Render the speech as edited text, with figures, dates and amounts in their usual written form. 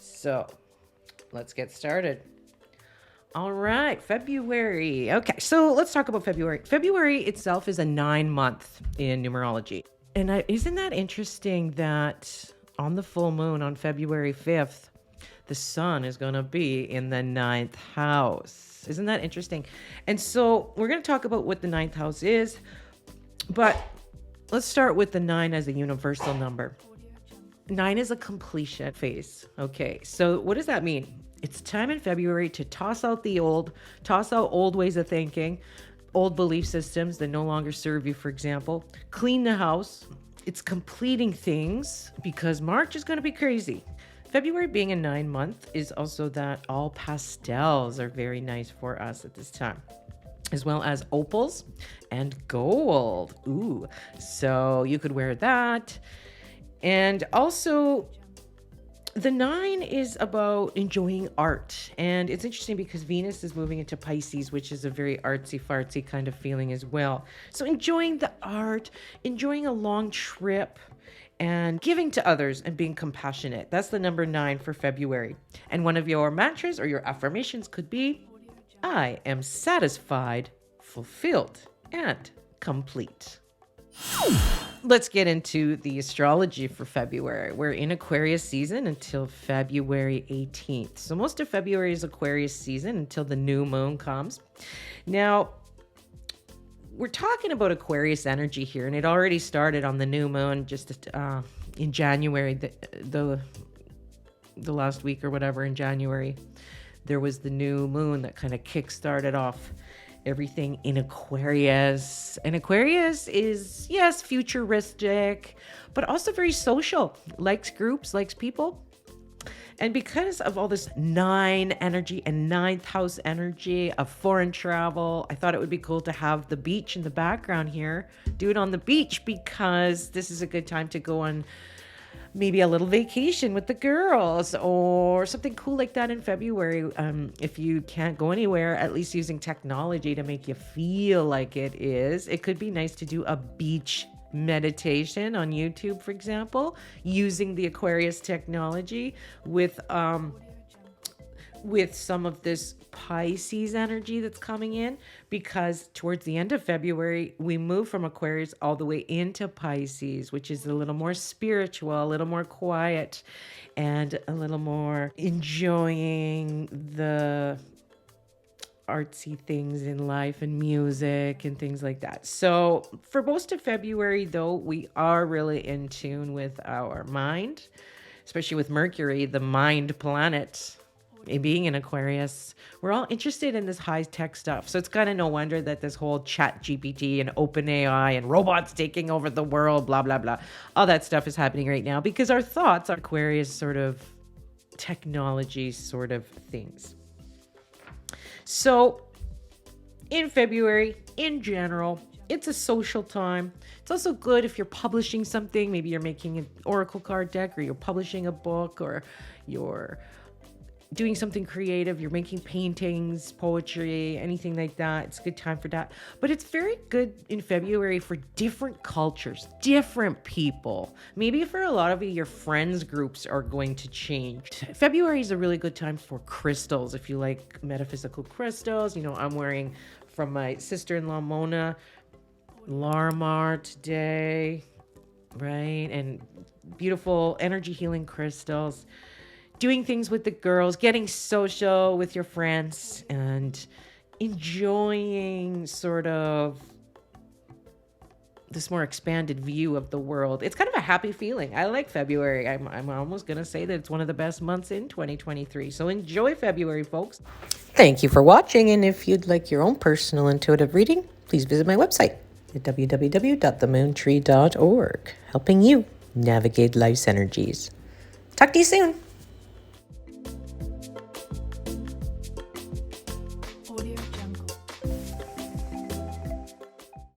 So let's get started. All right, February. Okay, so let's talk about February. February itself is a 9-month in numerology. And isn't that interesting that on the full moon on February 5th, the sun is going to be in the 9th house? Isn't that interesting? And so we're going to talk about what the 9th house is, but let's start with the 9 as a universal number. 9 is a completion phase. Okay, so what does that mean? It's time in February to toss out old ways of thinking, old belief systems that no longer serve you, for example. Clean the house. It's completing things because March is going to be crazy. February being a 9-month is also that all pastels are very nice for us at this time, as well as opals and gold. Ooh, so you could wear that. And also, the 9 is about enjoying art. And it's interesting because Venus is moving into Pisces, which is a very artsy-fartsy kind of feeling as well. So enjoying the art, enjoying a long trip, and giving to others and being compassionate. That's the number 9 for February. And one of your mantras or your affirmations could be, I am satisfied, fulfilled, and complete. Let's get into the astrology for February. We're in Aquarius season until February 18th. So most of February is Aquarius season until the new moon comes. Now, we're talking about Aquarius energy here, and it already started on the new moon just in January, the last week or whatever in January. There was the new moon that kind of kick-started off everything in Aquarius. And Aquarius is, yes, futuristic, but also very social, likes groups, likes people. And because of all this 9 energy and 9th house energy of foreign travel, I thought it would be cool to have the beach in the background here. Do it on the beach because this is a good time to go on maybe a little vacation with the girls or something cool like that in February. If you can't go anywhere, at least using technology to make you feel like it is. It could be nice to do a beach meditation on YouTube, for example, using the Aquarius technology with some of this Pisces energy that's coming in, because towards the end of February, we move from Aquarius all the way into Pisces, which is a little more spiritual, a little more quiet, and a little more enjoying the artsy things in life and music and things like that. So for most of February, though, we are really in tune with our mind, especially with Mercury, the mind planet. Being in Aquarius, we're all interested in this high-tech stuff. So it's kind of no wonder that this whole chat GPT and open AI and robots taking over the world, blah, blah, blah. All that stuff is happening right now because our thoughts are Aquarius sort of technology sort of things. So in February, in general, it's a social time. It's also good if you're publishing something. Maybe you're making an oracle card deck, or you're publishing a book, or you're doing something creative, you're making paintings, poetry, anything like that. It's a good time for that. But it's very good in February for different cultures, different people. Maybe for a lot of you, your friends groups are going to change. February is a really good time for crystals. If you like metaphysical crystals, I'm wearing from my sister-in-law, Mona, Larimar today, right? And beautiful energy healing crystals. Doing things with the girls, getting social with your friends, and enjoying sort of this more expanded view of the world. It's kind of a happy feeling. I like February. I'm almost going to say that it's one of the best months in 2023. So enjoy February, folks. Thank you for watching. And if you'd like your own personal intuitive reading, please visit my website at www.themoontree.org, helping you navigate life's energies. Talk to you soon.